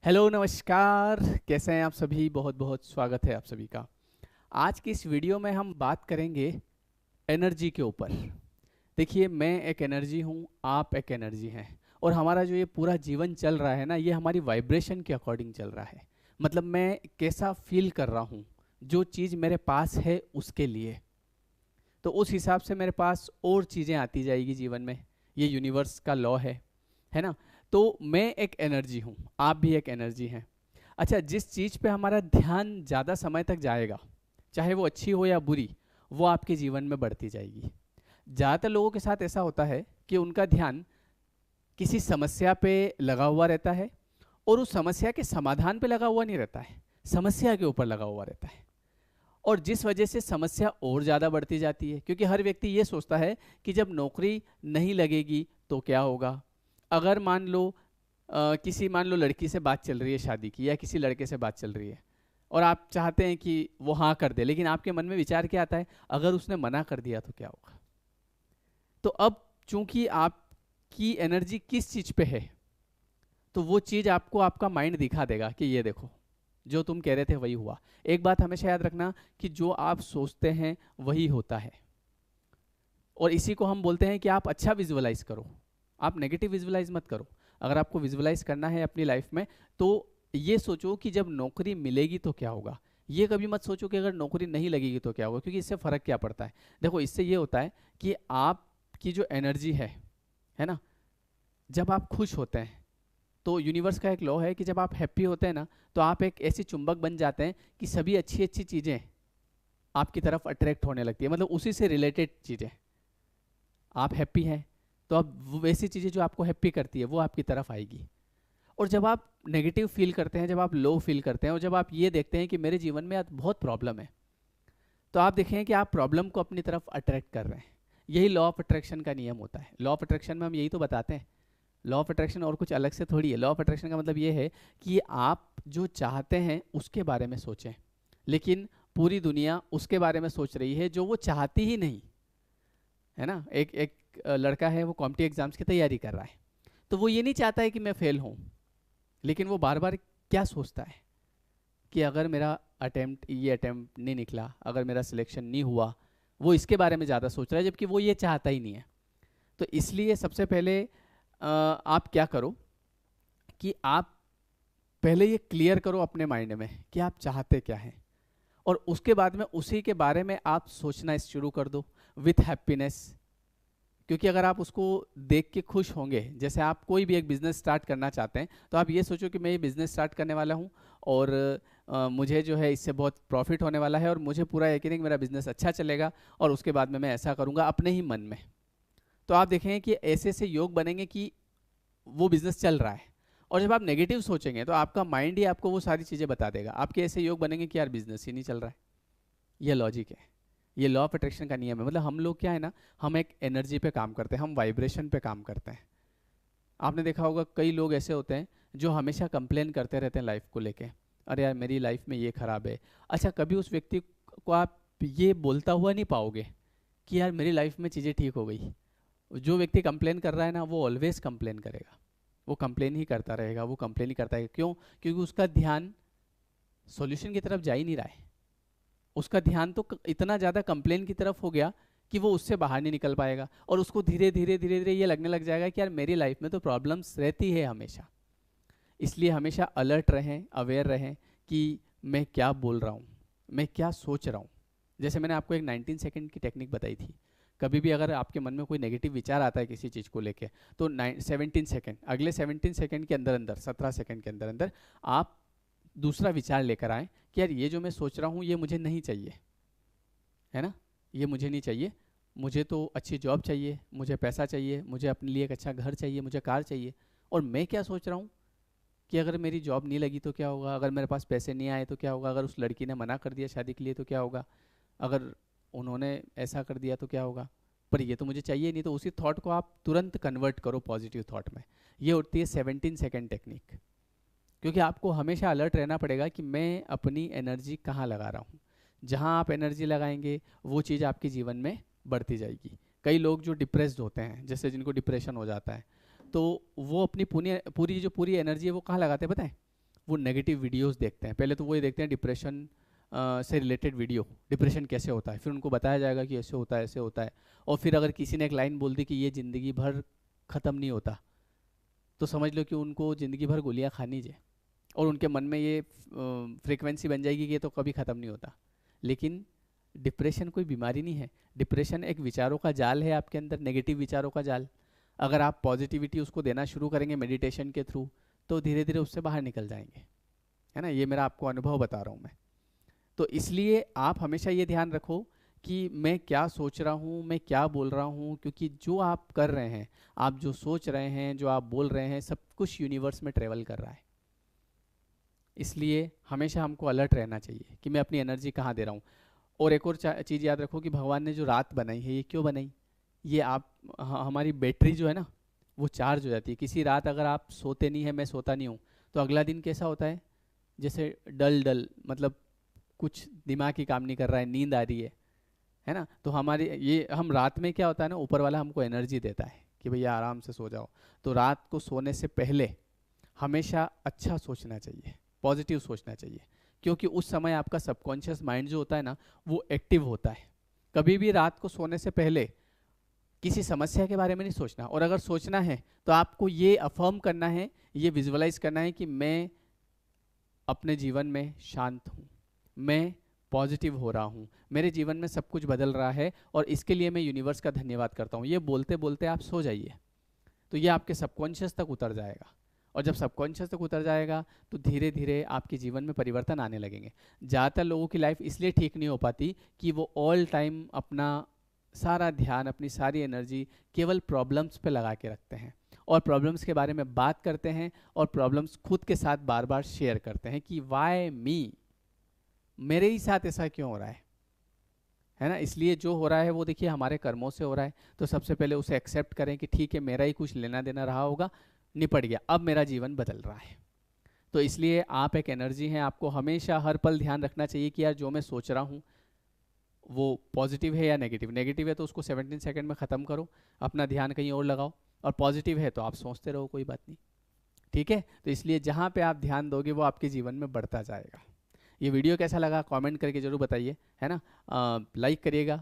Hello नमस्कार। कैसे हैं आप सभी? बहुत बहुत स्वागत है आप सभी का। आज की इस वीडियो में हम बात करेंगे एनर्जी के ऊपर। देखिए, मैं एक एनर्जी हूँ, आप एक एनर्जी हैं, और हमारा जो ये पूरा जीवन चल रहा है ना, ये हमारी वाइब्रेशन के अकॉर्डिंग चल रहा है। मतलब मैं कैसा फील कर रहा हूँ जो चीज़ मेरे पास है उसके लिए, तो उस हिसाब से मेरे पास और चीज़ें आती जाएगी जीवन में। ये यूनिवर्स का लॉ है ना? तो मैं एक एनर्जी हूँ, आप भी एक एनर्जी हैं। अच्छा, जिस चीज़ पे हमारा ध्यान ज़्यादा समय तक जाएगा, चाहे वो अच्छी हो या बुरी, वो आपके जीवन में बढ़ती जाएगी। ज़्यादातर लोगों के साथ ऐसा होता है कि उनका ध्यान किसी समस्या पे लगा हुआ रहता है, और उस समस्या के समाधान पे लगा हुआ नहीं रहता है, समस्या के ऊपर लगा हुआ रहता है। और जिस वजह से समस्या और ज़्यादा बढ़ती जाती है, क्योंकि हर व्यक्ति ये सोचता है कि जब नौकरी नहीं लगेगी तो क्या होगा। अगर मान लो किसी मान लो लड़की से बात चल रही है शादी की, या किसी लड़के से बात चल रही है, और आप चाहते हैं कि वो हाँ कर दे, लेकिन आपके मन में विचार क्या आता है, अगर उसने मना कर दिया तो क्या होगा। तो अब चूंकि आपकी एनर्जी किस चीज़ पे है, तो वो चीज़ आपको आपका माइंड दिखा देगा कि ये देखो, जो तुम कह रहे थे वही हुआ। एक बात हमेशा याद रखना कि जो आप सोचते हैं वही होता है, और इसी को हम बोलते हैं कि आप अच्छा विजुअलाइज करो, आप नेगेटिव विजुअलाइज मत करो। अगर आपको विजुअलाइज करना है अपनी लाइफ में, तो ये सोचो कि जब नौकरी मिलेगी तो क्या होगा। ये कभी मत सोचो कि अगर नौकरी नहीं लगेगी तो क्या होगा, क्योंकि इससे फ़र्क क्या पड़ता है। देखो, इससे ये होता है कि आपकी जो एनर्जी है ना, जब आप खुश होते हैं, तो यूनिवर्स का एक लॉ है कि जब आप हैप्पी होते हैं ना, तो आप एक ऐसी चुंबक बन जाते हैं कि सभी अच्छी अच्छी चीज़ें आपकी तरफ अट्रैक्ट होने लगती है, मतलब उसी से रिलेटेड चीज़ें। आप हैप्पी हैं तो अब वैसी चीज़ें जो आपको हैप्पी करती है वो आपकी तरफ आएगी। और जब आप नेगेटिव फील करते हैं, जब आप लो फील करते हैं, और जब आप ये देखते हैं कि मेरे जीवन में आज बहुत प्रॉब्लम है, तो आप देखें कि आप प्रॉब्लम को अपनी तरफ अट्रैक्ट कर रहे हैं। यही लॉ ऑफ अट्रैक्शन का नियम होता है। लॉ ऑफ अट्रैक्शन में हम यही तो बताते हैं। लॉ ऑफ अट्रैक्शन और कुछ अलग से थोड़ी है। लॉ ऑफ अट्रैक्शन का मतलब ये है कि आप जो चाहते हैं उसके बारे में सोचें, लेकिन पूरी दुनिया उसके बारे में सोच रही है जो वो चाहती ही नहीं है ना। एक एक लड़का है, वो कॉम्पिटिटिव एग्जाम्स की तैयारी कर रहा है, तो वो ये नहीं चाहता है कि मैं फेल हूँ, लेकिन वो बार बार क्या सोचता है कि अगर मेरा अटेम्प्ट नहीं निकला, अगर मेरा सिलेक्शन नहीं हुआ, वो इसके बारे में ज़्यादा सोच रहा है, जबकि वो ये चाहता ही नहीं है। तो इसलिए सबसे पहले आप क्या करो कि आप पहले ये क्लियर करो अपने माइंड में कि आप चाहते क्या हैं, और उसके बाद में उसी के बारे में आप सोचना शुरू कर दो विथ हैप्पीनेस। क्योंकि अगर आप उसको देख के खुश होंगे, जैसे आप कोई भी एक बिजनेस स्टार्ट करना चाहते हैं, तो आप ये सोचो कि मैं ये बिजनेस स्टार्ट करने वाला हूँ, और मुझे जो है इससे बहुत प्रॉफिट होने वाला है, और मुझे पूरा यकीन है कि मेरा बिजनेस अच्छा चलेगा, और उसके बाद में मैं ऐसा करूँगा अपने ही मन में। तो आप देखेंगे कि ऐसे ऐसे योग बनेंगे कि वो बिजनेस चल रहा है। और जब आप नेगेटिव सोचेंगे तो आपका माइंड ही आपको वो सारी चीज़ें बता देगा, आपके ऐसे योग बनेंगे कि यार बिजनेस ही नहीं चल रहा है। ये लॉजिक है, ये लॉ ऑफ अट्रैक्शन का नियम है। मतलब हम लोग क्या है ना, हम एक एनर्जी पे काम करते हैं, हम वाइब्रेशन पे काम करते हैं। आपने देखा होगा कई लोग ऐसे होते हैं जो हमेशा कंप्लेन करते रहते हैं लाइफ को लेके, अरे यार मेरी लाइफ में ये खराब है। अच्छा, कभी उस व्यक्ति को आप ये बोलता हुआ नहीं पाओगे कि यार मेरी लाइफ में चीज़ें ठीक हो गई। जो व्यक्ति कंप्लेन कर रहा है ना, वो ऑलवेज कंप्लेन करेगा, वो कंप्लेन ही करता रहेगा, वो कंप्लेन ही करता है। क्यों? क्योंकि उसका ध्यान सॉल्यूशन की तरफ जा ही नहीं रहा है। उसका ध्यान तो इतना ज़्यादा कंप्लेन की तरफ हो गया कि वो उससे बाहर नहीं निकल पाएगा, और उसको धीरे धीरे धीरे धीरे ये लगने लग जाएगा कि यार मेरी लाइफ में तो प्रॉब्लम्स रहती है हमेशा। इसलिए हमेशा अलर्ट रहें, अवेयर रहें कि मैं क्या बोल रहा हूँ, मैं क्या सोच रहा हूँ। जैसे मैंने आपको एक 19 सेकेंड की टेक्निक बताई थी। कभी भी अगर आपके मन में कोई नेगेटिव विचार आता है किसी चीज़ को लेके, तो 17 सेकेंड, अगले 17 सेकेंड के अंदर अंदर, 17 सेकेंड के अंदर अंदर आप दूसरा विचार लेकर आए कि यार ये जो मैं सोच रहा हूँ ये मुझे नहीं चाहिए, है ना, ये मुझे नहीं चाहिए। मुझे तो अच्छी जॉब चाहिए, मुझे पैसा चाहिए, मुझे अपने लिए एक अच्छा घर चाहिए, मुझे कार चाहिए। और मैं क्या सोच रहा हूँ कि अगर मेरी जॉब नहीं लगी तो क्या होगा, अगर मेरे पास पैसे नहीं आए तो क्या होगा, अगर उस लड़की ने मना कर दिया शादी के लिए तो क्या होगा, अगर उन्होंने ऐसा कर दिया तो क्या होगा। पर ये तो मुझे चाहिए नहीं। तो उसी थॉट को आप तुरंत कन्वर्ट करो पॉजिटिव थॉट में। ये होती है 17 सेकेंड टेक्निक। क्योंकि आपको हमेशा अलर्ट रहना पड़ेगा कि मैं अपनी एनर्जी कहाँ लगा रहा हूँ। जहाँ आप एनर्जी लगाएंगे वो चीज़ आपके जीवन में बढ़ती जाएगी। कई लोग जो डिप्रेस्ड होते हैं, जैसे जिनको डिप्रेशन हो जाता है, तो वो अपनी पूरी पूरी जो पूरी एनर्जी है वो कहाँ लगाते हैं पता है? वो नेगेटिव वीडियोस देखते हैं। पहले तो वो ये देखते हैं डिप्रेशन से रिलेटेड वीडियो, डिप्रेशन कैसे होता है, फिर उनको बताया जाएगा कि ऐसे होता है ऐसे होता है। और फिर अगर किसी ने एक लाइन बोल दी कि ये ज़िंदगी भर ख़त्म नहीं होता, तो समझ लो कि उनको ज़िंदगी भर गोलियाँ खानी चाहिए, और उनके मन में ये फ्रीक्वेंसी बन जाएगी कि ये तो कभी ख़त्म नहीं होता। लेकिन डिप्रेशन कोई बीमारी नहीं है, डिप्रेशन एक विचारों का जाल है आपके अंदर, नेगेटिव विचारों का जाल। अगर आप पॉजिटिविटी उसको देना शुरू करेंगे मेडिटेशन के थ्रू, तो धीरे धीरे उससे बाहर निकल जाएंगे, है ना। ये मेरा आपको अनुभव बता रहा हूँ मैं। तो इसलिए आप हमेशा ये ध्यान रखो कि मैं क्या सोच रहा हूँ, मैं क्या बोल रहा हूँ, क्योंकि जो आप कर रहे हैं, आप जो सोच रहे हैं, जो आप बोल रहे हैं, सब कुछ यूनिवर्स में ट्रेवल कर रहा है। इसलिए हमेशा हमको अलर्ट रहना चाहिए कि मैं अपनी एनर्जी कहाँ दे रहा हूँ। और एक और चीज़ याद रखो कि भगवान ने जो रात बनाई है, ये क्यों बनाई, ये आप हमारी बैटरी जो है ना, वो चार्ज हो जाती है। किसी रात अगर आप सोते नहीं है, मैं सोता नहीं हूँ, तो अगला दिन कैसा होता है, जैसे डल डल, मतलब कुछ दिमाग ही काम नहीं कर रहा है, नींद आ रही है ना। तो हमारी ये, हम रात में क्या होता है ना, ऊपर वाला हमको एनर्जी देता है कि भैया आराम से सो जाओ। तो रात को सोने से पहले हमेशा अच्छा सोचना चाहिए, पॉजिटिव सोचना चाहिए, क्योंकि उस समय आपका सबकॉन्शियस माइंड जो होता है ना, वो एक्टिव होता है। कभी भी रात को सोने से पहले किसी समस्या के बारे में नहीं सोचना, और अगर सोचना है तो आपको ये अफर्म करना है, ये विजुअलाइज करना है कि मैं अपने जीवन में शांत हूँ, मैं पॉजिटिव हो रहा हूँ, मेरे जीवन में सब कुछ बदल रहा है, और इसके लिए मैं यूनिवर्स का धन्यवाद करता हूँ। ये बोलते बोलते आप सो जाइए, तो ये आपके सबकॉन्शियस तक उतर जाएगा, और जब सबकॉन्शियस तक उतर जाएगा तो धीरे धीरे आपके जीवन में परिवर्तन आने लगेंगे। ज़्यादातर लोगों की लाइफ इसलिए ठीक नहीं हो पाती कि वो ऑल टाइम अपना सारा ध्यान, अपनी सारी एनर्जी केवल प्रॉब्लम्स पे लगा के रखते हैं, और प्रॉब्लम्स के बारे में बात करते हैं, और प्रॉब्लम्स खुद के साथ बार बार शेयर करते हैं कि वाई मी, मेरे ही साथ ऐसा क्यों हो रहा है ना। इसलिए जो हो रहा है वो देखिए हमारे कर्मों से हो रहा है, तो सबसे पहले उसे एक्सेप्ट करें कि ठीक है, मेरा ही कुछ लेना देना रहा होगा, निपट गया, अब मेरा जीवन बदल रहा है। तो इसलिए आप एक एनर्जी हैं, आपको हमेशा हर पल ध्यान रखना चाहिए कि यार जो मैं सोच रहा हूँ वो पॉजिटिव है या नेगेटिव। नेगेटिव है तो उसको 17 सेकंड में ख़त्म करो, अपना ध्यान कहीं और लगाओ, और पॉजिटिव है तो आप सोचते रहो, कोई बात नहीं, ठीक है। तो इसलिए जहाँ पे आप ध्यान दोगे वो आपके जीवन में बढ़ता जाएगा। ये वीडियो कैसा लगा कमेंट करके ज़रूर बताइए, है ना। लाइक करिएगा,